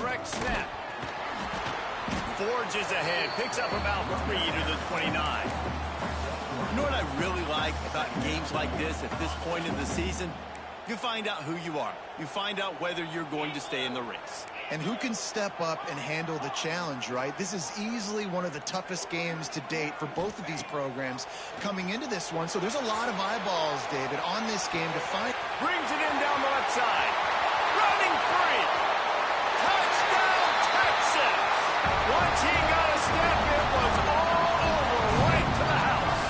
direct snap. Forges ahead, picks up about 3 to the 29. You know what I really like about games like this at this point in the season? You find out who you are. You find out whether you're going to stay in the race. And who can step up and handle the challenge, right? This is easily one of the toughest games to date for both of these programs coming into this one. So there's a lot of eyeballs, David, on this game to find. Brings it in down the left side. Running free. Touchdown, Texas. Once he got a step, it was all over, right to the house.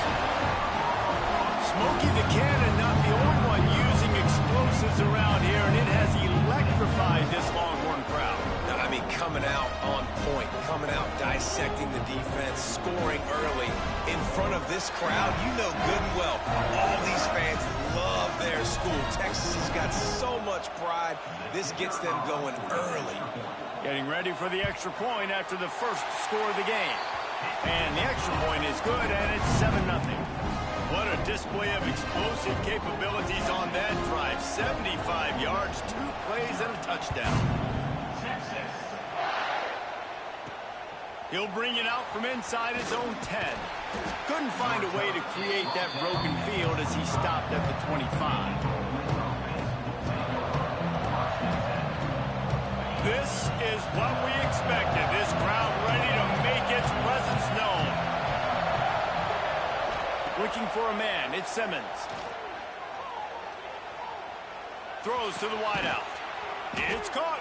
Smokey the Cannon, not the only one using explosives around here, and it has electrified this Longhorn crowd. I mean, coming out on point, coming out dissecting the defense, scoring early in front of this crowd. You know good and well, all these fans love their school. Texas has got so much pride. This gets them going early. Getting ready for the extra point after the first score of the game. And the extra point is good, and it's 7-0. What a display of explosive capabilities on that drive. 75 yards, 2 plays, and a touchdown. He'll bring it out from inside his own 10. Couldn't find a way to create that broken field as he stopped at the 25. This is what we expected. This crowd ready to make its presence known. Looking for a man. It's Simmons. Throws to the wideout. It's caught.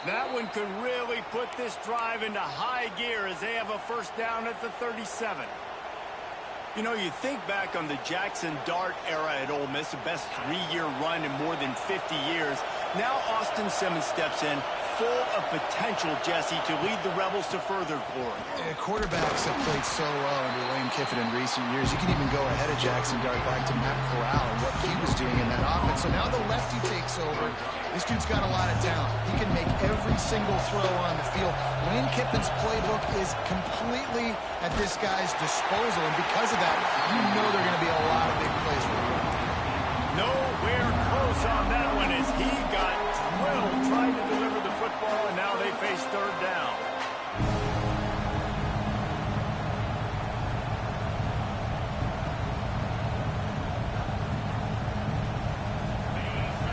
That one could really put this drive into high gear as they have a first down at the 37. You know, you think back on the Jackson Dart era at Ole Miss, the best 3-year run in more than 50 years. Now Austin Simmons steps in, full of potential, Jesse, to lead the Rebels to further glory. Quarterbacks have played so well under Lane Kiffin in recent years. You can even go ahead of Jackson Dart back to Matt Corral and what he was doing in that offense. So now the lefty takes over. This dude's got a lot of talent. He can make every single throw on the field. Lane Kiffin's playbook is completely at this guy's disposal, and because of that, you know there are going to be a lot of big plays for him. Nowhere close on that one as he got drilled trying to deliver the football, and now they face third down.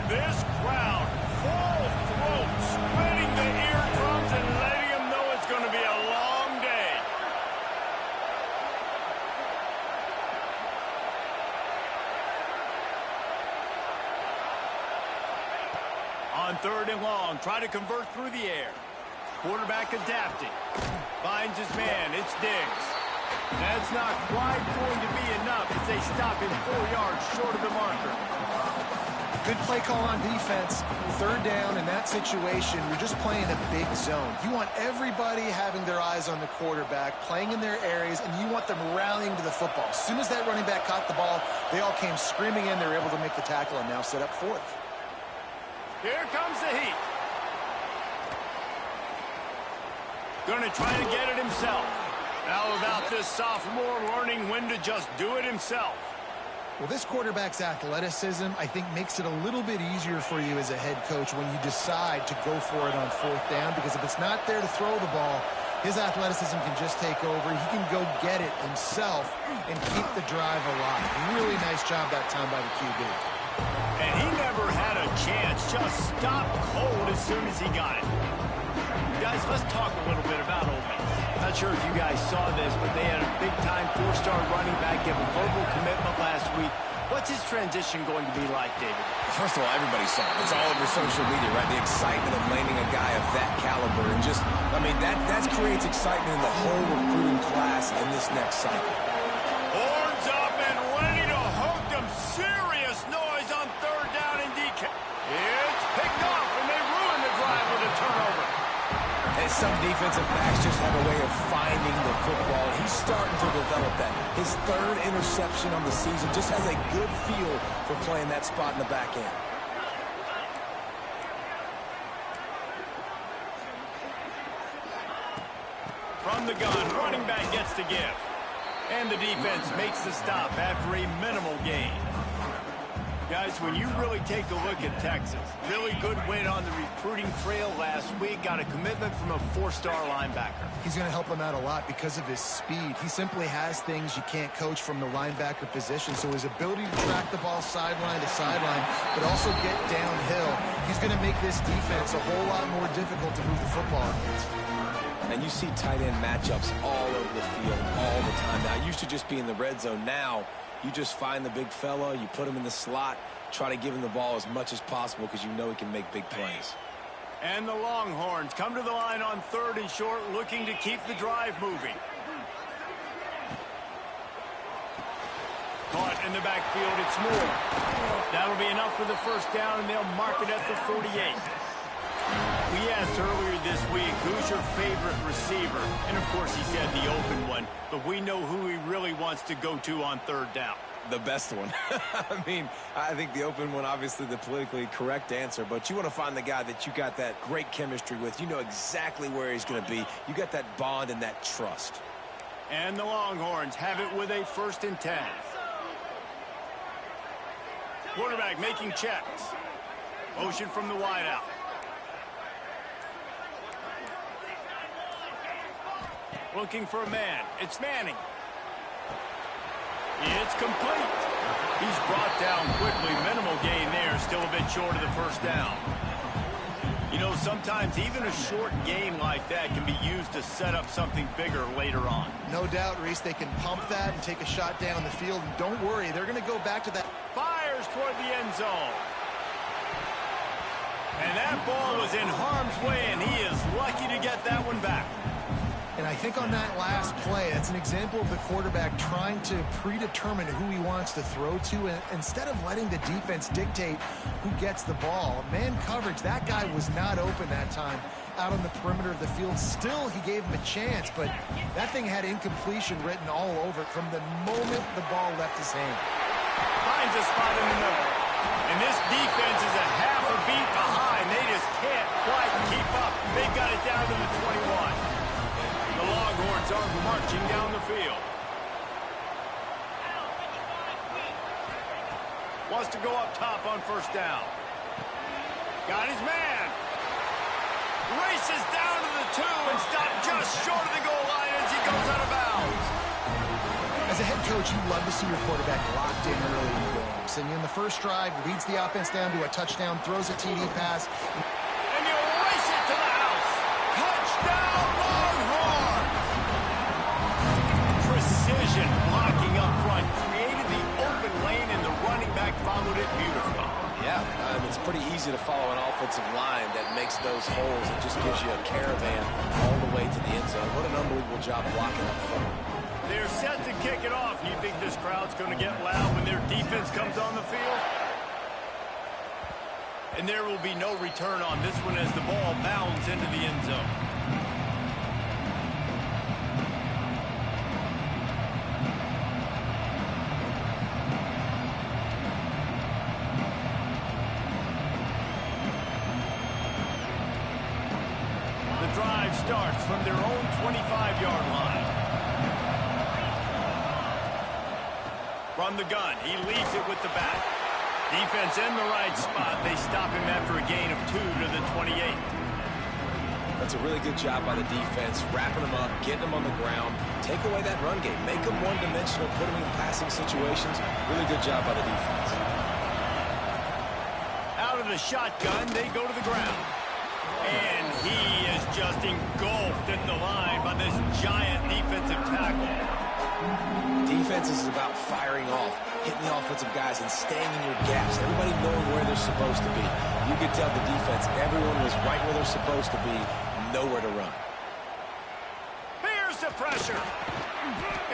This crowd, full throat, spreading the eardrums and letting them know it's going to be a long day. On third and long, try to convert through the air. Quarterback adapting. Finds his man. It's Diggs. That's not quite going to be enough as they stop him 4 yards short of the marker. Good play call on defense. Third down in that situation, you're just playing a big zone. You want everybody having their eyes on the quarterback, playing in their areas, and you want them rallying to the football. As soon as that running back caught the ball, they all came screaming in. They were able to make the tackle and now set up fourth. Here comes the heat. Going to try to get it himself. How about this sophomore learning when to just do it himself? Well, this quarterback's athleticism, I think, makes it a little bit easier for you as a head coach when you decide to go for it on fourth down, because if it's not there to throw the ball, his athleticism can just take over. He can go get it himself and keep the drive alive. Really nice job that time by the QB. And he never had a chance, just stopped cold as soon as he got it. Guys, let's talk a little bit about Ole Miss. Not sure if you guys saw this, but they had a big-time 4-star running back give a verbal commitment last week. What's his transition going to be like, David? First of all, everybody saw it. It's all over social media, right? The excitement of landing a guy of that caliber. And just, I mean, that creates excitement in the whole recruiting class in this next cycle. Horns up and ready to hook them. Serious noise on third down in DK. It's picked off, and they ruin the drive with a turnover. And some defensive backs just have a way of finding the football. He's starting to develop that. His third interception on the season, just has a good feel for playing that spot in the back end. From the gun, running back gets to give. And the defense makes the stop after a minimal gain. Guys, when you really take a look at Texas, really good win on the recruiting trail last week, got a commitment from a 4-star linebacker. He's going to help them out a lot because of his speed. He simply has things you can't coach from the linebacker position, so his ability to track the ball sideline to sideline, but also get downhill, he's going to make this defense a whole lot more difficult to move the football against. And you see tight end matchups all over the field all the time. Now, it used to just be in the red zone. Now, you just find the big fella, you put him in the slot, try to give him the ball as much as possible because you know he can make big plays. And the Longhorns come to the line on 3rd and short, looking to keep the drive moving. Caught in the backfield, it's Moore. That'll be enough for the first down, and they'll mark it at the 48. We asked earlier this week, who's your favorite receiver? And, of course, he said the open one, but we know who he really wants to go to on 3rd down. The best one. I mean, I think the open one, obviously the politically correct answer, but you want to find the guy that you got that great chemistry with. You know exactly where he's going to be. You got that bond and that trust. And the Longhorns have it with a 1st and 10. Quarterback making checks. Motion from the wideout. Looking for a man. It's Manning. It's complete. He's brought down quickly. Minimal gain there. Still a bit short of the first down. You know, sometimes even a short game like that can be used to set up something bigger later on. No doubt, Reese, they can pump that and take a shot down the field. And don't worry, they're going to go back to that. Fires toward the end zone. And that ball was in harm's way, and he is lucky to get that one back. And I think on that last play, that's an example of the quarterback trying to predetermine who he wants to throw to, and instead of letting the defense dictate who gets the ball. Man coverage, that guy was not open that time out on the perimeter of the field. Still, he gave him a chance, but that thing had incompletion written all over it from the moment the ball left his hand. Finds a spot in the middle. And this defense is a half a beat behind. They just can't quite keep up. They've got it down to the 21. The Longhorns are marching down the field. Wants to go up top on 1st down. Got his man. Races down to the 2 and stopped just short of the goal line as he goes out of bounds. As a head coach, you love to see your quarterback locked in early in games. And in the first drive, leads the offense down to a touchdown, throws a TD pass. And you race it to the house. Touchdown, Longhorn! Precision blocking up front, created the open lane, and the running back followed it beautifully. Yeah, it's pretty easy to follow an offensive line that makes those holes and just gives you a caravan all the way to the end zone. What an unbelievable job blocking up front. They're set to kick it off. You think this crowd's going to get loud when their defense comes on the field? And there will be no return on this one as the ball bounds into the end zone. The drive starts from their own 25-yard line. From the gun, he leaves it with the back. Defense in the right spot. They stop him after a gain of 2 to the 28. That's a really good job by the defense, wrapping him up, getting him on the ground, take away that run game, make him one-dimensional, put him in passing situations. Really good job by the defense. Out of the shotgun, they go to the ground. And he is just engulfed at the line by this giant defensive tackle. Defense is about firing off, hitting the offensive guys, and staying in your gaps. Everybody knowing where they're supposed to be. You could tell the defense, everyone was right where they're supposed to be, nowhere to run. Here's the pressure.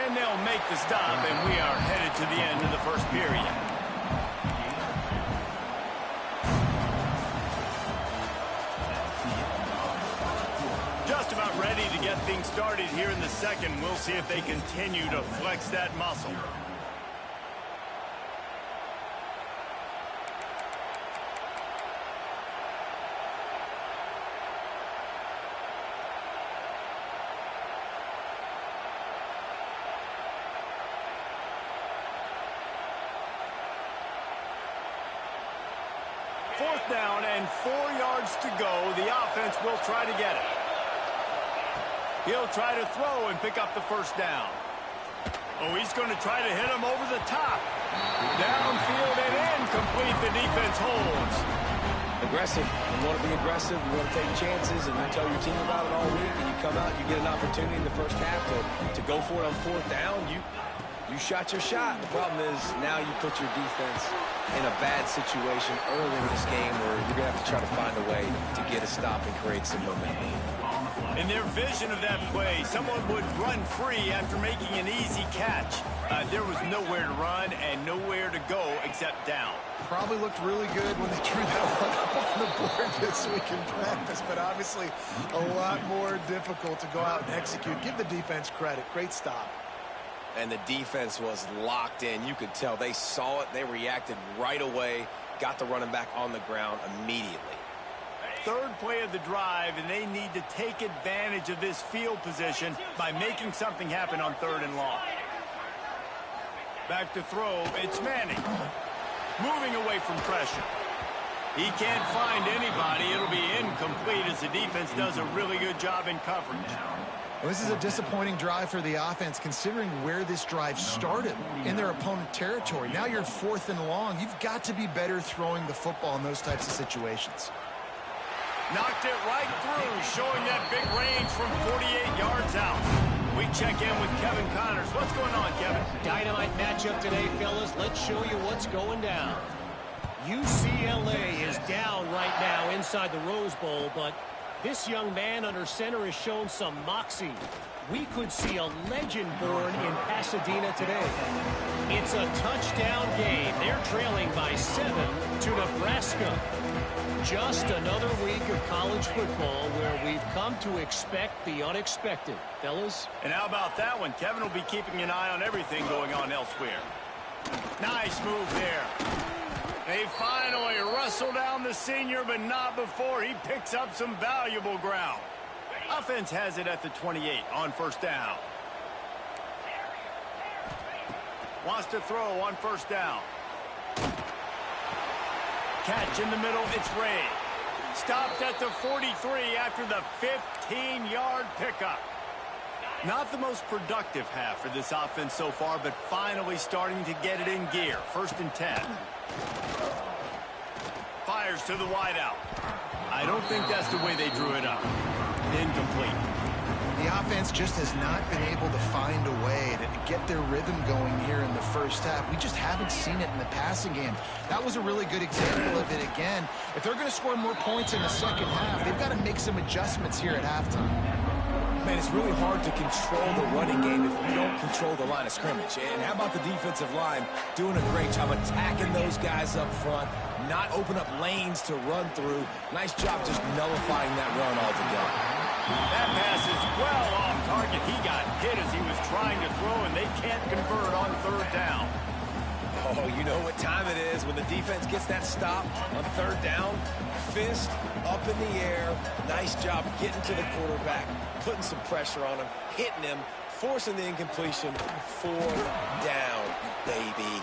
And they'll make the stop, and we are headed to the end of the first period. Just about ready to get things started here in the second. We'll see if they continue to flex that muscle. 4th down and 4 yards to go. The offense will try to get it. He'll try to throw and pick up the 1st down. Oh, he's going to try to hit him over the top. Downfield and incomplete. The defense holds. Aggressive. You want to be aggressive. You want to take chances, and you tell your team about it all week, and you come out, you get an opportunity in the first half to go for it on 4th down. You shot your shot. The problem is now you put your defense in a bad situation early in this game where you're going to have to try to find a way to get a stop and create some momentum. In their vision of that play, someone would run free after making an easy catch. There was nowhere to run and nowhere to go except down. Probably looked really good when they drew that one up on the board this week in practice, but obviously a lot more difficult to go out and execute. Give the defense credit. Great stop. And the defense was locked in. You could tell they saw it. They reacted right away, got the running back on the ground immediately. 3rd play of the drive, and they need to take advantage of this field position by making something happen on 3rd and long. Back to throw, it's Manning. Moving away from pressure. He can't find anybody. It'll be incomplete as the defense does a really good job in coverage. Well, this is a disappointing drive for the offense, considering where this drive started in their opponent territory. Now you're 4th and long. You've got to be better throwing the football in those types of situations. Knocked it right through, showing that big range from 48 yards out. We check in with Kevin Connors. What's going on, Kevin? Dynamite matchup today, fellas. Let's show you what's going down. UCLA is down right now inside the Rose Bowl, but this young man under center has shown some moxie. We could see a legend born in Pasadena today. It's a touchdown game. They're trailing by 7 to Nebraska. Just another week of college football where we've come to expect the unexpected. Fellas? And how about that one? Kevin will be keeping an eye on everything going on elsewhere. Nice move there. They finally wrestle down the senior, but not before he picks up some valuable ground. Offense has it at the 28 on 1st down. Wants to throw on 1st down. Catch in the middle, it's Ray. Stopped at the 43 after the 15-yard pickup. Not the most productive half for this offense so far, but finally starting to get it in gear. 1st and 10. Fires to the wideout. I don't think that's the way they drew it up. Incomplete. The offense just has not been able to find a way to get their rhythm going here in the first half. We just haven't seen it in the passing game. That was a really good example of it again. If they're going to score more points in the second half, they've got to make some adjustments here at halftime. Man, it's really hard to control the running game if you don't control the line of scrimmage. And how about the defensive line doing a great job attacking those guys up front, not open up lanes to run through. Nice job just nullifying that run altogether. That pass is well off target. He got hit as he was trying to throw, and they can't convert on 3rd down. Oh, you know what time it is when the defense gets that stop on 3rd down. Fist up in the air. Nice job getting to the quarterback, putting some pressure on him, hitting him, forcing the incompletion. 4th down, baby.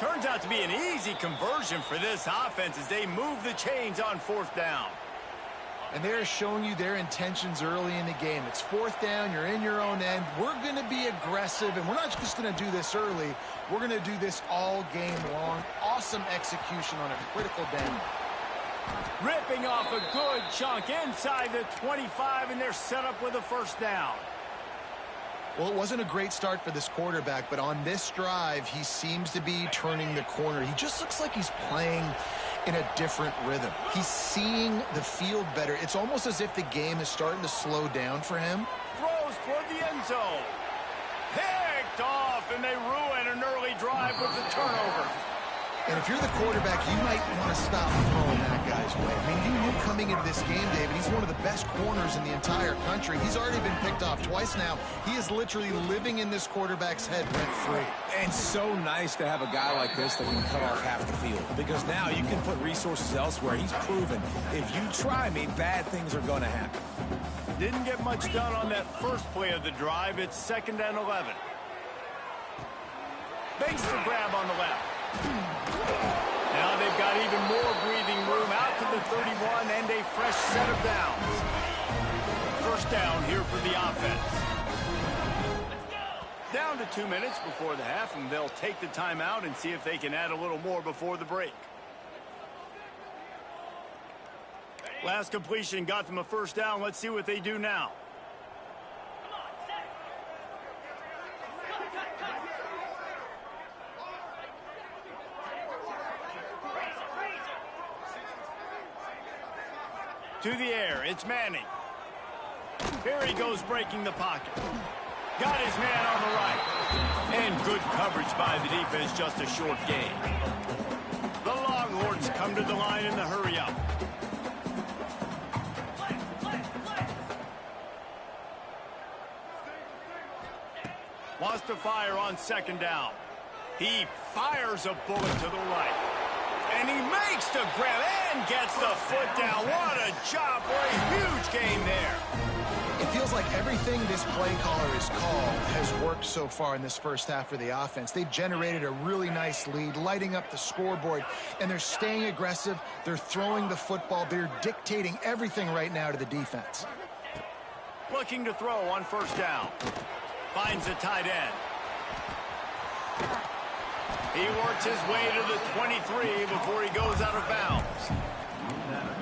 Turns out to be an easy conversion for this offense as they move the chains on 4th down. And they're showing you their intentions early in the game. It's 4th down. You're in your own end. We're going to be aggressive, and we're not just going to do this early. We're going to do this all game long. Awesome execution on a critical down. Ripping off a good chunk inside the 25, and they're set up with a 1st down. Well, it wasn't a great start for this quarterback, but on this drive, he seems to be turning the corner. He just looks like he's playing in a different rhythm. He's seeing the field better. It's almost as if the game is starting to slow down for him. Throws toward the end zone. Picked off, and they ruin an early drive with the turnover. And if you're the quarterback, you might want to stop throwing that guy's way. I mean, you knew coming into this game, David, he's one of the best corners in the entire country. He's already been picked off twice now. He is literally living in this quarterback's head rent-free. And so nice to have a guy like this that can cut off half the field, because now you can put resources elsewhere. He's proven if you try me, bad things are going to happen. Didn't get much done on that first play of the drive. It's 2nd and 11. Makes the grab on the left. Now they've got even more breathing room out to the 31 and a fresh set of downs. First down here for the offense. Down to 2 minutes before the half, and they'll take the timeout and see if they can add a little more before the break. Last completion got them a first down. Let's see what they do now. To the air, it's Manning. Here he goes breaking the pocket. Got his man on the right. And good coverage by the defense, just a short gain. The Longhorns come to the line in the hurry-up. Wants to fire on second down. He fires a bullet to the right. And he makes the grab and gets the foot down. What a job for a huge gain there. It feels like everything this play caller has called has worked so far in this first half for the offense. They've generated a really nice lead, lighting up the scoreboard, and they're staying aggressive. They're throwing the football. They're dictating everything right now to the defense. Looking to throw on first down. Finds a tight end. He works his way to the 23 before he goes out of bounds.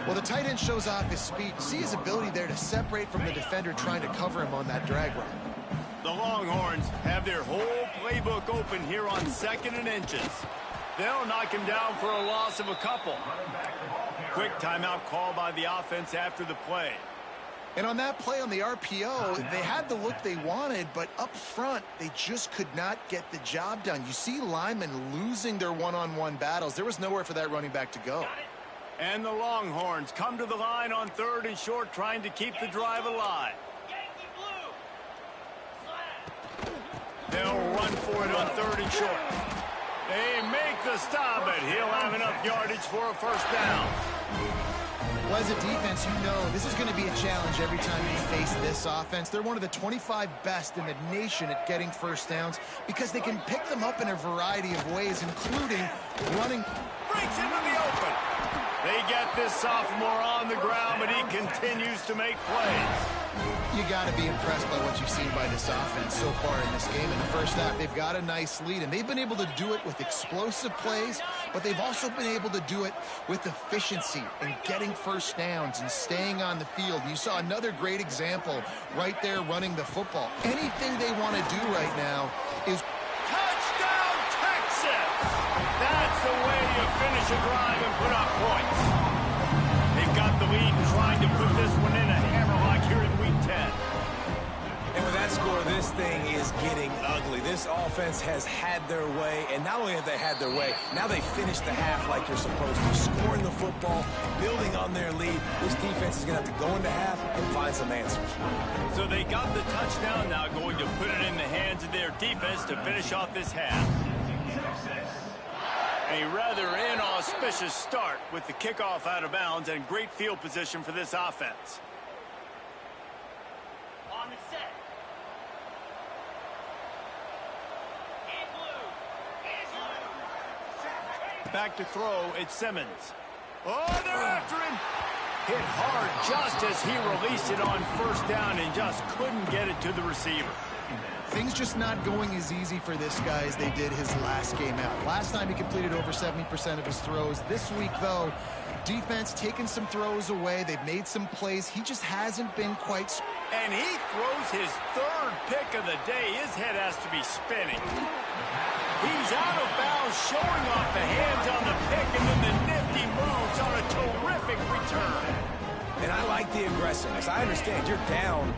Well, the tight end shows off his speed. See his ability there to separate from the defender trying to cover him on that drag route. The Longhorns have their whole playbook open here on 2nd and inches. They'll knock him down for a loss of a couple. Quick timeout call by the offense after the play. And on that play on the RPO, they had the look they wanted, but up front, they just could not get the job done. You see linemen losing their one-on-one battles. There was nowhere for that running back to go. And the Longhorns come to the line on 3rd and short, trying to keep the drive alive. They'll run for it on 3rd and short. They make the stop, but he'll have enough yardage for a first down. Well, as a defense, you know this is going to be a challenge every time you face this offense. They're one of the 25 best in the nation at getting first downs because they can pick them up in a variety of ways, including running. Breaks into the open. They get this sophomore on the ground, but he continues to make plays. You got to be impressed by what you've seen by this offense so far in this game. In the first half, they've got a nice lead, and they've been able to do it with explosive plays, but they've also been able to do it with efficiency and getting first downs and staying on the field. You saw another great example right there running the football. Anything they want to do right now is touchdown, Texas! That's the way you finish a drive and put up points. They've got the lead and trying to put this one in a hammerlock here in week 10. And with that score, this thing is getting ugly. This offense has had their way, and not only have they had their way, now they finished the half like they're supposed to, scoring the football, building on their lead. This defense is going to have to go into half and find some answers. So they got the touchdown, now going to put it in the hands of their defense to finish off this half. A rather inauspicious start with the kickoff out of bounds and great field position for this offense. On the set. In blue. Back to throw, it's Simmons. Oh, they're after him. Hit hard just as he released it on first down and just couldn't get it to the receiver. things just not going as easy for this guy as they did his last game out. Last time he completed over 70% of his throws. This week, though, defense taking some throws away. They've made some plays. He just hasn't been quite... And he throws his third pick of the day. His head has to be spinning. He's out of bounds, showing off the hands on the pick, and then the nifty moves on a terrific return. And I like the aggressiveness. I understand you're down,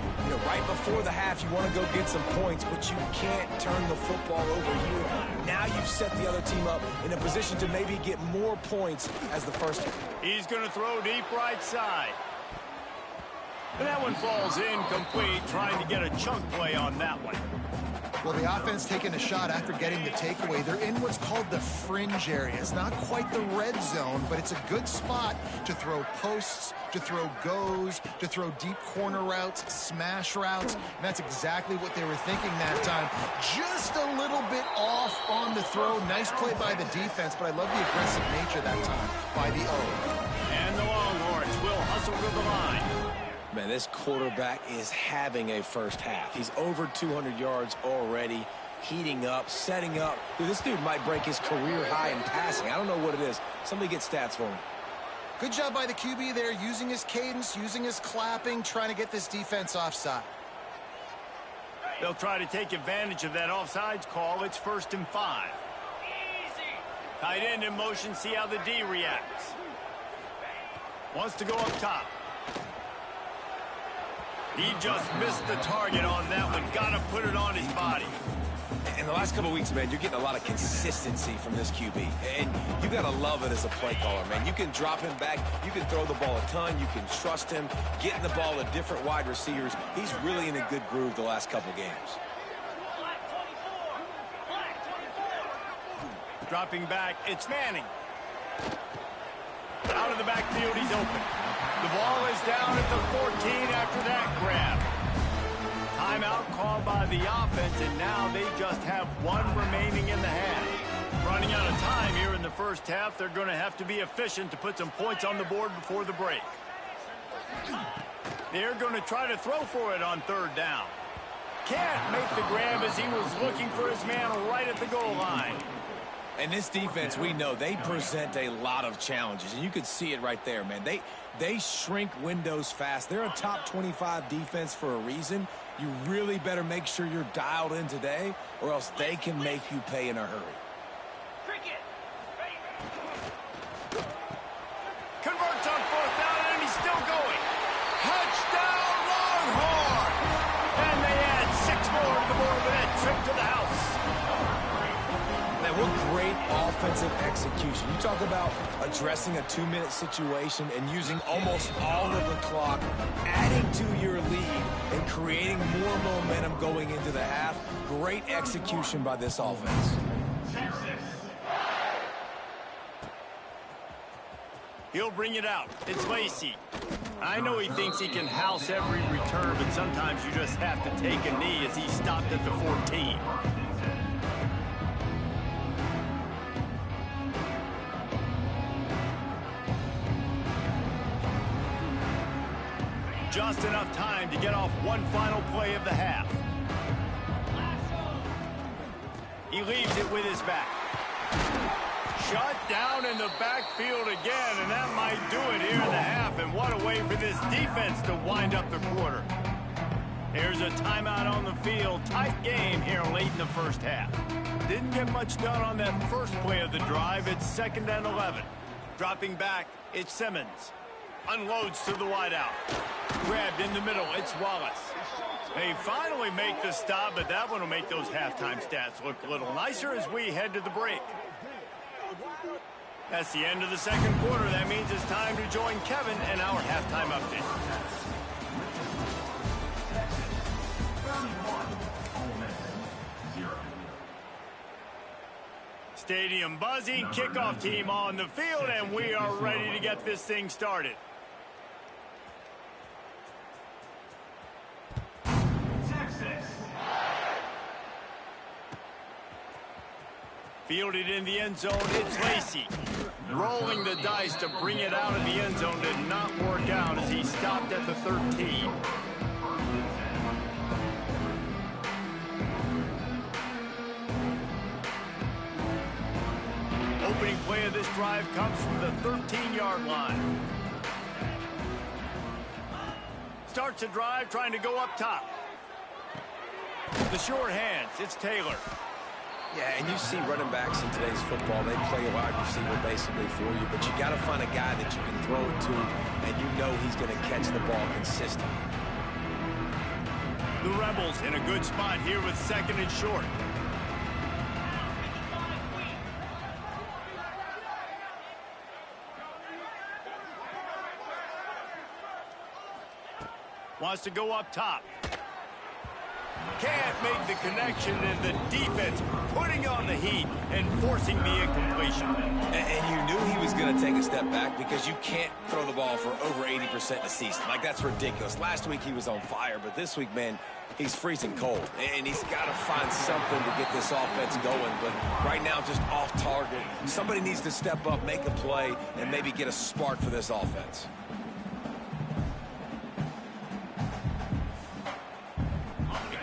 right before the half. You want to go get some points, but you can't turn the football over here. Now you've set the other team up in a position to maybe get more points as the first team. He's going to throw deep right side. And that one falls incomplete, trying to get a chunk play on that one. Well, the offense taking a shot after getting the takeaway. They're in what's called the fringe area. It's not quite the red zone, but it's a good spot to throw posts, to throw goes, to throw deep corner routes, smash routes. And that's exactly what they were thinking that time. Just a little bit off on the throw. Nice play by the defense, but I love the aggressive nature that time by the O. And the Longhorns will hustle to the line. Man, this quarterback is having a first half. He's over 200 yards already, heating up, setting up. Dude, this dude might break his career high in passing. I don't know what it is. Somebody get stats for me. Good job by the QB there, using his cadence, using his clapping, trying to get this defense offside. They'll try to take advantage of that offsides call. It's 1st and 5. Tight end in motion, see how the D reacts. Wants to go up top. He just missed the target on that one. Got to put it on his body. In the last couple of weeks, man, you're getting a lot of consistency from this QB. And you got to love it as a play caller, man. You can drop him back. You can throw the ball a ton. You can trust him, getting the ball to different wide receivers. He's really in a good groove the last couple games. Dropping back, it's Manning. Out of the backfield, he's open. The ball is down at the 14 after that grab. Timeout called by the offense, and now they just have one remaining in the half. Running out of time here in the first half, they're going to have to be efficient to put some points on the board before the break. They're going to try to throw for it on 3rd down. Can't make the grab as he was looking for his man right at the goal line. And this defense, we know, they present a lot of challenges. And you can see it right there, man. They shrink windows fast. They're a top 25 defense for a reason. You really better make sure you're dialed in today, or else they can make you pay in a hurry. Converts on 4th down, and he's still going. Touchdown, Longhorn! And they add 6 more to the board with that trip to the house. Man, what great offensive execution. You talk about addressing a 2-minute situation and using almost all of the clock, adding to your lead, and creating more momentum going into the half. Great execution by this offense. He'll bring it out. It's Lacey. I know he thinks he can house every return, but sometimes you just have to take a knee as he stopped at the 14. Just enough time to get off one final play of the half. He leaves it with his back. Shut down in the backfield again, and that might do it here in the half. And what a way for this defense to wind up the quarter. Here's a timeout on the field. Tight game here late in the first half. Didn't get much done on that first play of the drive. It's 2nd and 11. Dropping back, it's Simmons. Unloads to the wideout. Grabbed in the middle, it's Wallace. They finally make the stop, but that one will make those halftime stats look a little nicer as we head to the break. That's the end of the 2nd quarter. That means it's time to join Kevin and our halftime update. Stadium buzzing, kickoff team on the field, and we are ready to get this thing started. Fielded in the end zone, it's Lacey. Rolling the dice to bring it out of the end zone did not work out as he stopped at the 13. Opening play of this drive comes from the 13-yard line. Starts the drive trying to go up top. The short hands, it's Taylor. Yeah, and you see running backs in today's football, they play a wide receiver basically for you, but you got to find a guy that you can throw it to, and you know he's going to catch the ball consistently. The Rebels in a good spot here with 2nd and short. Wants to go up top. Can't make the connection, and the defense putting on the heat and forcing the incompletion. And you knew he was going to take a step back because you can't throw the ball for over 80% a season. Like, that's ridiculous. Last week he was on fire, but this week, man, he's freezing cold. And he's got to find something to get this offense going. But right now, just off target. Somebody needs to step up, make a play, and maybe get a spark for this offense.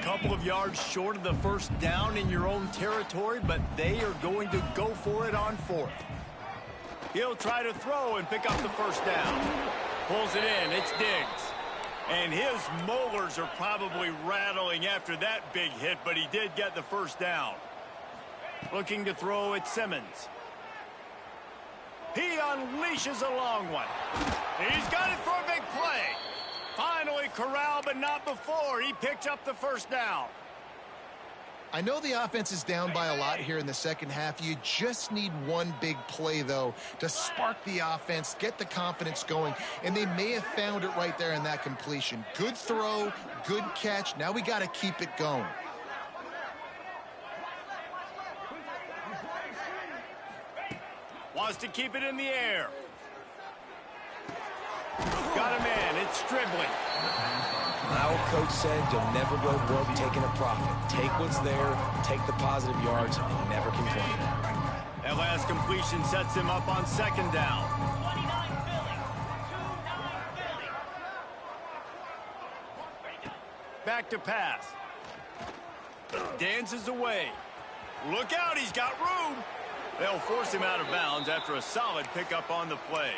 Couple of yards short of the first down in your own territory, but they are going to go for it on fourth. He'll try to throw and pick up the first down. Pulls it in. It's Diggs. And his molars are probably rattling after that big hit, but he did get the first down. Looking to throw at Simmons. He unleashes a long one. He's got it for a big play. Finally corralled, but not before. He picked up the first down. I know the offense is down by a lot here in the second half. You just need one big play, though, to spark the offense, get the confidence going, and they may have found it right there in that completion. Good throw, good catch. Now we got to keep it going. Wants to keep it in the air. Got a man. It's Stribley. My old coach said you'll never go broke taking a profit. Take what's there, take the positive yards, and never complain. That last completion sets him up on second down. 29 Philly. 2-9 Philly. Back to pass. Dances away. Look out, he's got room. They'll force him out of bounds after a solid pickup on the play.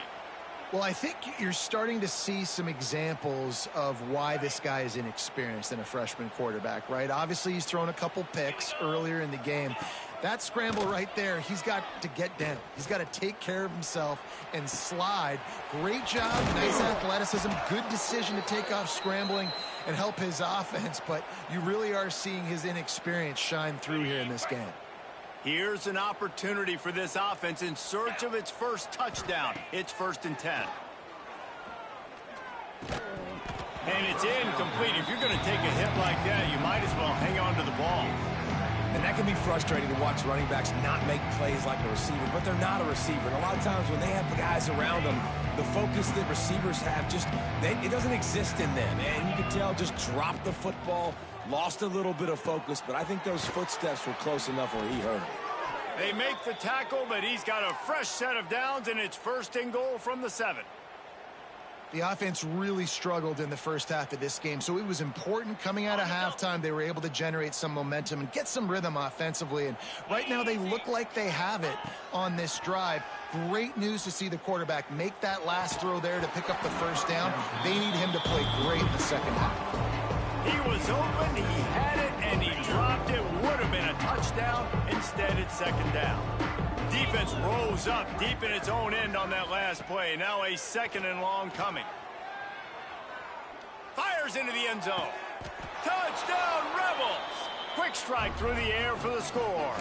Well, I think you're starting to see some examples of why this guy is inexperienced in a freshman quarterback, right? Obviously, he's thrown a couple picks earlier in the game. That scramble right there, he's got to get down. He's got to take care of himself and slide. Great job, nice athleticism, good decision to take off scrambling and help his offense, but you really are seeing his inexperience shine through here in this game. Here's an opportunity for this offense in search of its first touchdown. It's 1st and 10. And it's incomplete. If you're going to take a hit like that, you might as well hang on to the ball. And that can be frustrating to watch running backs not make plays like a receiver, but they're not a receiver. And a lot of times when they have the guys around them, the focus that receivers have it doesn't exist in them. And you can tell just dropped the football, lost a little bit of focus, but I think those footsteps were close enough where he hurt him. They make the tackle, but he's got a fresh set of downs, and it's 1st and goal from the 7. The offense really struggled in the first half of this game, so it was important coming out of halftime. They were able to generate some momentum and get some rhythm offensively, and right now they look like they have it on this drive. Great news to see the quarterback make that last throw there to pick up the first down. They need him to play great in the second half. He was open, he had it, and he dropped it. Would have been a touchdown. Instead, it's 2nd down. Defense rose up deep in its own end on that last play. Now a 2nd and long coming. Fires into the end zone. Touchdown, Rebels! Quick strike through the air for the score.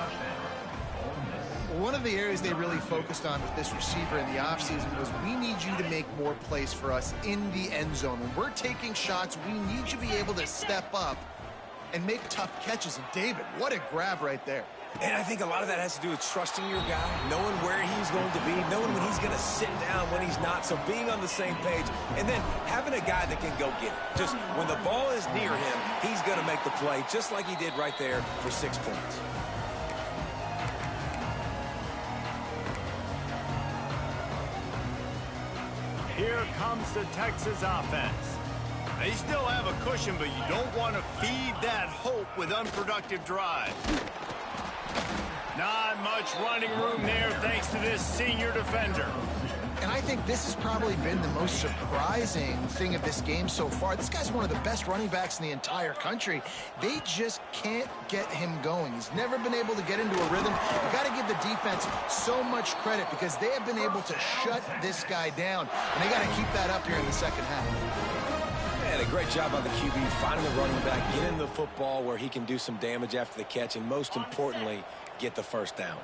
One of the areas they really focused on with this receiver in the offseason was we need you to make more plays for us in the end zone. When we're taking shots, we need you to be able to step up and make tough catches. And David, what a grab right there. And I think a lot of that has to do with trusting your guy, knowing where he's going to be, knowing when he's going to sit down, when he's not. So being on the same page, and then having a guy that can go get it. Just when the ball is near him, he's going to make the play, just like he did right there for 6 points. Here comes the Texas offense. They still have a cushion, but you don't want to feed that hope with unproductive drives. Not much running room there thanks to this senior defender. And I think this has probably been the most surprising thing of this game so far. This guy's one of the best running backs in the entire country. They just can't get him going. He's never been able to get into a rhythm. You got to give the defense so much credit because they have been able to shut this guy down. And they got to keep that up here in the second half. And a great job by the QB, finding the running back, getting the football where he can do some damage after the catch, and most importantly, get the first down.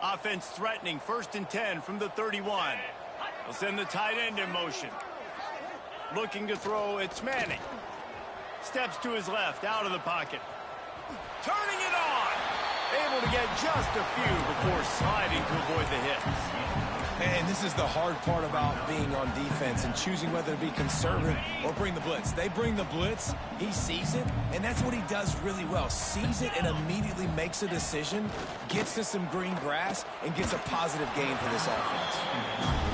Offense threatening, 1st and 10 from the 31. They'll send the tight end in motion. Looking to throw, it's Manning. Steps to his left, out of the pocket. Turning it on. Able to get just a few before sliding to avoid the hit. And this is the hard part about being on defense and choosing whether to be conservative or bring the blitz. They bring the blitz, he sees it, and that's what he does really well. Sees it and immediately makes a decision, gets to some green grass, and gets a positive gain for this offense.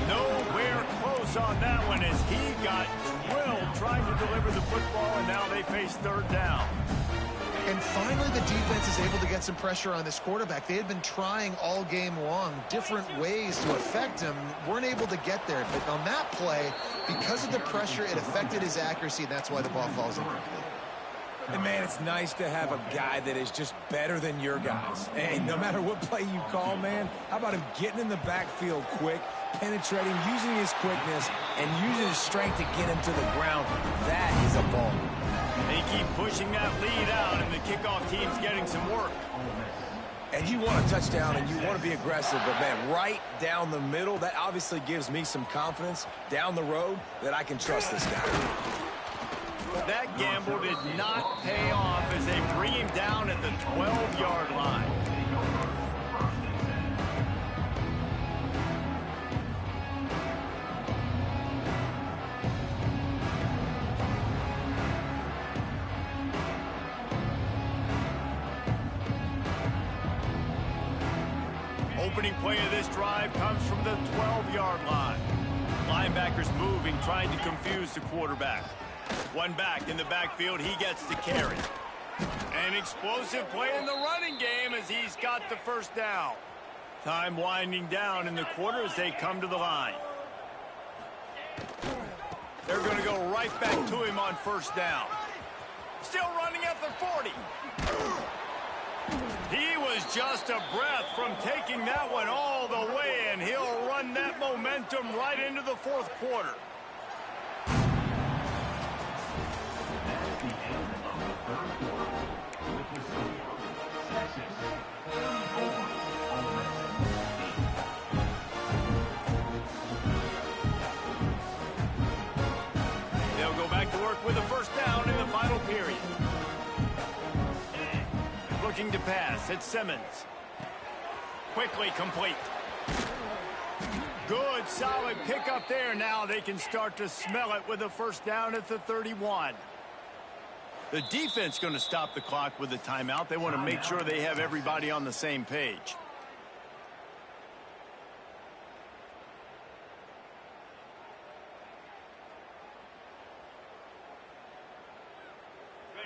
Nowhere close on that one as he got drilled trying to deliver the football, and now they face third down. And finally, the defense is able to get some pressure on this quarterback. They had been trying all game long different ways to affect him, weren't able to get there. But on that play, because of the pressure, it affected his accuracy, and that's why the ball falls incomplete. And, man, it's nice to have a guy that is just better than your guys. And no matter what play you call, man, how about him getting in the backfield quick, penetrating, using his quickness, and using his strength to get him to the ground? That is a ball. They keep pushing that lead out, and the kickoff team's getting some work. And you want a touchdown, and you want to be aggressive, but, man, right down the middle, that obviously gives me some confidence down the road that I can trust this guy. That gamble did not pay off as they bring him down at the 12-yard line. Opening play of this drive comes from the 12-yard line. Linebackers moving, trying to confuse the quarterback. One back in the backfield, he gets the carry. An explosive play in the running game as he's got the first down. Time winding down in the quarter as they come to the line. They're going to go right back to him on first down. Still running at the 40. He was just a breath from taking that one all the way, and he'll run that momentum right into the fourth quarter. They'll go back to work with a first down in the final period. Looking to pass, it's Simmons. Quickly complete. Good, solid pickup there. Now they can start to smell it with a first down at the 31. The defense going to stop the clock with a timeout. They want to make sure they have everybody on the same page.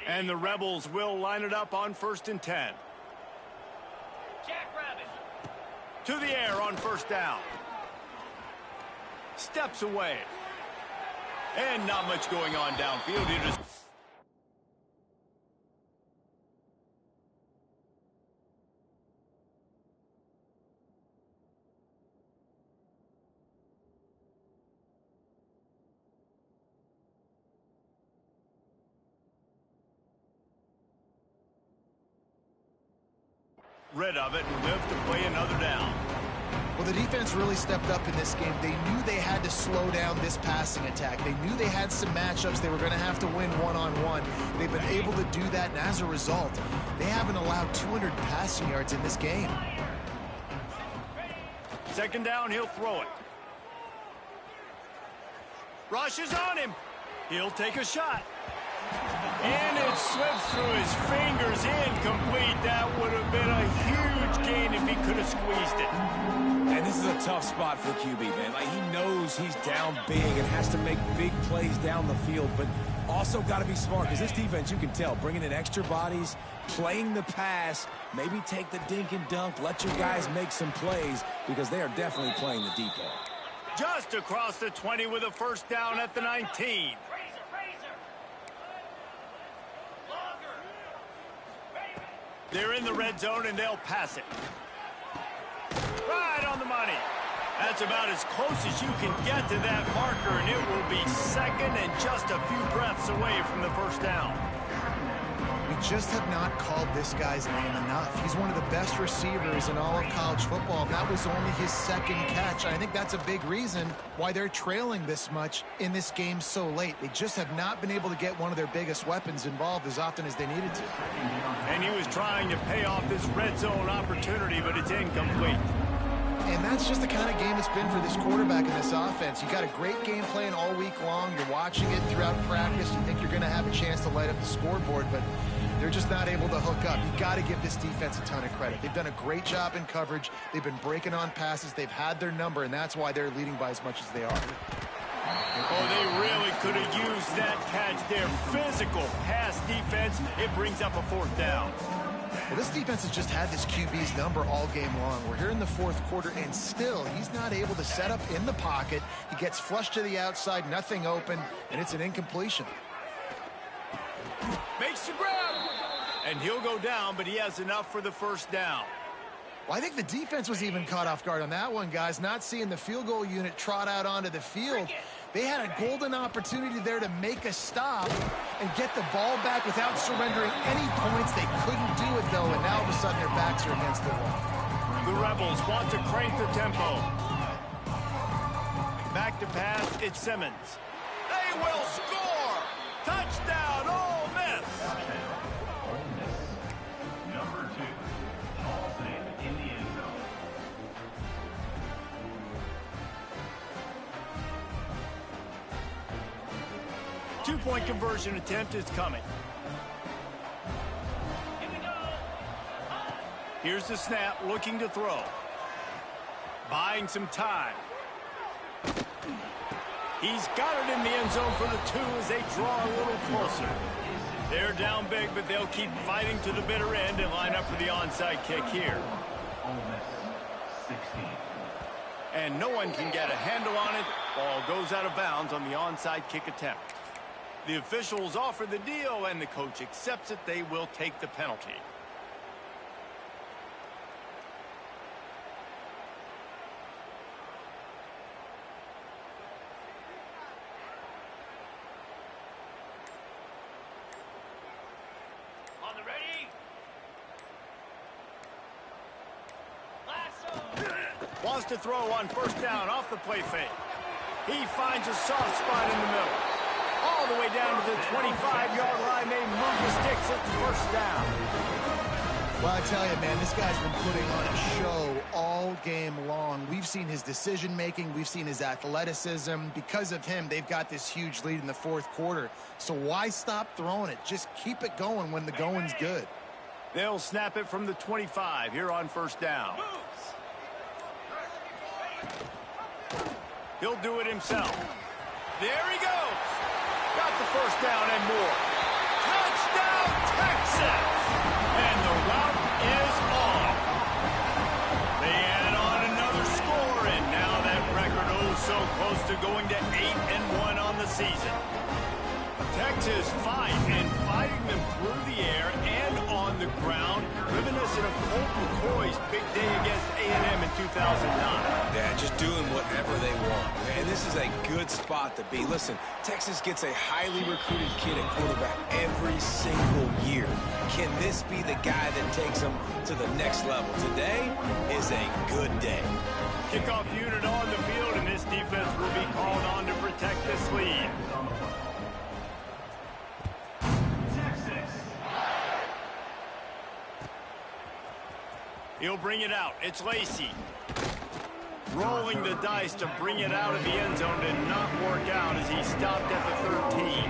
And the Rebels will line it up on 1st and 10. Jackrabbit. To the air on first down. Steps away. And not much going on downfield. He just... rid of it and live to play another down. Well, the defense really stepped up in this game. They knew they had to slow down this passing attack. They knew they had some matchups they were going to have to win one-on-one. They've been able to do that, and as a result, they haven't allowed 200 passing yards in this game. Second down, he'll throw it. Rush is on him. He'll take a shot. And it slips through his fingers, incomplete. That would have been a huge gain if he could have squeezed it. And this is a tough spot for the QB, man. Like, he knows he's down big and has to make big plays down the field, but also got to be smart because this defense, you can tell, bringing in extra bodies, playing the pass, maybe take the dink and dunk, let your guys make some plays because they are definitely playing the deep ball. Just across the 20 with a first down at the 19. They're in the red zone, and they'll pass it. Right on the money. That's about as close as you can get to that marker, and it will be second and just a few breaths away from the first down. We just have not called this guy's name enough. He's one of the best receivers in all of college football, and that was only his second catch. I think that's a big reason why they're trailing this much in this game so late. They just have not been able to get one of their biggest weapons involved as often as they needed to. And he was trying to pay off this red zone opportunity, but it's incomplete. And that's just the kind of game it's been for this quarterback in this offense. You got a great game plan all week long. You're watching it throughout practice. You think you're going to have a chance to light up the scoreboard, but they're just not able to hook up. You got to give this defense a ton of credit. They've done a great job in coverage. They've been breaking on passes. They've had their number, and that's why they're leading by as much as they are. Oh, they really could have used that catch there. Physical pass defense. It brings up a fourth down. Well, this defense has just had this QB's number all game long. We're here in the fourth quarter, and still he's not able to set up in the pocket. He gets flushed to the outside, nothing open, and it's an incompletion. Makes the grab. And he'll go down, but he has enough for the first down. Well, I think the defense was even caught off guard on that one, guys. Not seeing the field goal unit trot out onto the field. They had a golden opportunity there to make a stop and get the ball back without surrendering any points. They couldn't do it, though, and now all of a sudden their backs are against the wall. The Rebels want to crank the tempo. Back to pass, it's Simmons. They will score! Touchdown, Ole Miss! Number 2, ball saved in the end zone. Two-point conversion attempt is coming. Here we go. Here's the snap, looking to throw. Buying some time. He's got it in the end zone for the 2 as they draw a little closer. They're down big, but they'll keep fighting to the bitter end and line up for the onside kick here. Ole Miss 16. And no one can get a handle on it. Ball goes out of bounds on the onside kick attempt. The officials offer the deal, and the coach accepts it. They will take the penalty. On the ready. Lasso. Wants to throw on first down off the play fake. He finds a soft spot in the middle. All the way down to the 25-yard line. They move the sticks. It's first down. Well, I tell you, man, this guy's been putting on a show all game long. We've seen his decision-making. We've seen his athleticism. Because of him, they've got this huge lead in the fourth quarter. So why stop throwing it? Just keep it going when the going's good. They'll snap it from the 25 here on first down. He'll do it himself. There he goes. Got the first down and more. Touchdown, Texas! And the route is on. They add on another score, and now that record so close to going to 8-1 on the season. Texas fighting them through the air and on the ground, reminiscent of Colt McCoy's big day against A&M in 2009. Yeah, just doing whatever they want. Man, this is a good spot to be. Listen, Texas gets a highly recruited kid at quarterback every single year. Can this be the guy that takes them to the next level? Today is a good day. Kickoff unit on the field, and this defense will be called on to protect this lead. He'll bring it out. It's Lacey. Rolling the dice to bring it out of the end zone did not work out as he stopped at the 13.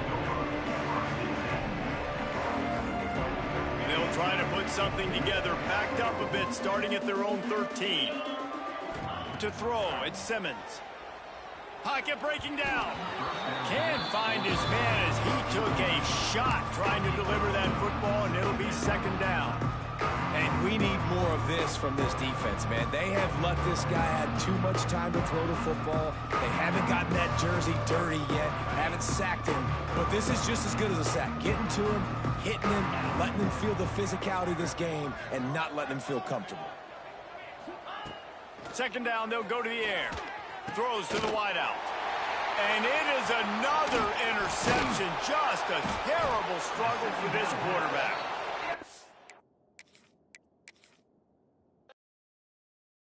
They'll try to put something together, backed up a bit, starting at their own 13. To throw, it's Simmons. Pocket breaking down. Can't find his man as he took a shot trying to deliver that football, and it'll be second down. And we need more of this from this defense, man. They have let this guy have too much time to throw the football. They haven't gotten that jersey dirty yet, haven't sacked him. But this is just as good as a sack. Getting to him, hitting him, letting him feel the physicality of this game, and not letting him feel comfortable. Second down, they'll go to the air. Throws to the wideout. And it is another interception. Just a terrible struggle for this quarterback.